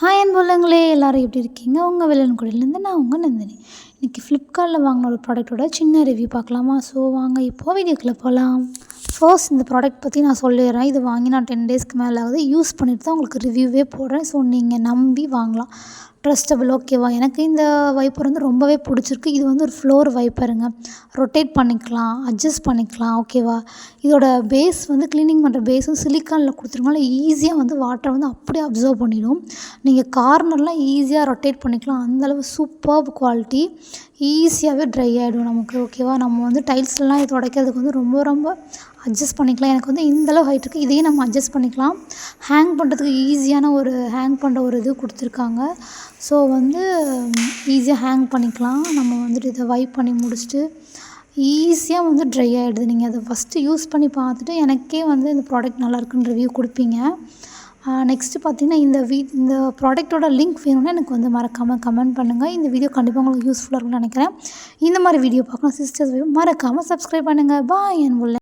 Hi அன்புள்ளங்களே எல்லோரும் எப்படி இருக்கீங்க? உங்கள் வெள்ளன்குடியிலேருந்து நான் உங்கள் நந்தினி. இன்றைக்கி ஃப்ளிப்கார்ட்டில் வாங்கின ஒரு ப்ராடக்ட்டோட சின்ன ரிவ்யூ பார்க்கலாமா? ஸோ வாங்க இப்போது வீடியோக்குள்ளே போகலாம். ஃபர்ஸ்ட் இந்த ப்ராடக்ட் பற்றி நான் சொல்லிடுறேன். இது வாங்கி நான் 10 டேஸ்க்கு மேலே ஆகுது. யூஸ் பண்ணிட்டு தான் உங்களுக்கு ரிவ்யூவே போடுறேன். ஸோ நீங்கள் நம்பி வாங்கலாம். ட்ரஸ்டபிள் ஓகேவா? எனக்கு இந்த வைப்பர் வந்து ரொம்பவே பிடிச்சிருக்கு. இது வந்து ஒரு ஃப்ளோர் வைப்பருங்க. ரொட்டேட் பண்ணிக்கலாம், அட்ஜஸ்ட் பண்ணிக்கலாம் ஓகேவா? இதோட பேஸ் வந்து க்ளீனிங் பண்ணுற பேஸும் சிலிக்கானில் கொடுத்துருக்கனால ஈஸியாக வந்து வாட்டரை வந்து அப்படியே அப்சர்வ் பண்ணிடும். நீங்கள் கார்னர்லாம் ஈஸியாக ரொட்டேட் பண்ணிக்கலாம். அந்தளவு சூப்பர்ப் குவாலிட்டி. ஈஸியாகவே ட்ரை ஆகிடும் நமக்கு ஓகேவா? நம்ம வந்து டைல்ஸ்லாம் இது துடைக்கிறதுக்கு வந்து ரொம்ப ரொம்ப அட்ஜஸ்ட் பண்ணிக்கலாம். எனக்கு வந்து இந்தளவு ஹைட் இருக்குது. இதையும் நம்ம அட்ஜஸ்ட் பண்ணிக்கலாம். ஹேங் பண்ணுறதுக்கு ஈஸியான ஒரு ஹேங் பண்ணுற ஒரு இது கொடுத்துருக்காங்க. ஸோ வந்து ஈஸியாக ஹேங் பண்ணிக்கலாம். நம்ம வந்துட்டு இதை வைப் பண்ணி முடிச்சுட்டு ஈஸியாக வந்து ட்ரை ஆகிடுது. நீங்கள் அதை ஃபஸ்ட்டு யூஸ் பண்ணி பார்த்துட்டு எனக்கே வந்து இந்த ப்ராடக்ட் நல்லாயிருக்குன்னு ரிவ்யூ கொடுப்பீங்க. நெக்ஸ்ட்டு பார்த்தீங்கன்னா இந்த ப்ராடக்ட்டோட லிங்க் வேணும்னா எனக்கு வந்து மறக்காமல் கமெண்ட் பண்ணுங்கள். இந்த வீடியோ கண்டிப்பாக உங்களுக்கு யூஸ்ஃபுல்லாக இருக்கும்னு நினைக்கிறேன். இந்த மாதிரி வீடியோ பார்க்கணும் சிஸ்டர்ஸ் மறக்காமல் சப்ஸ்கிரைப் பண்ணுங்கள். பாய் அன்புள்ள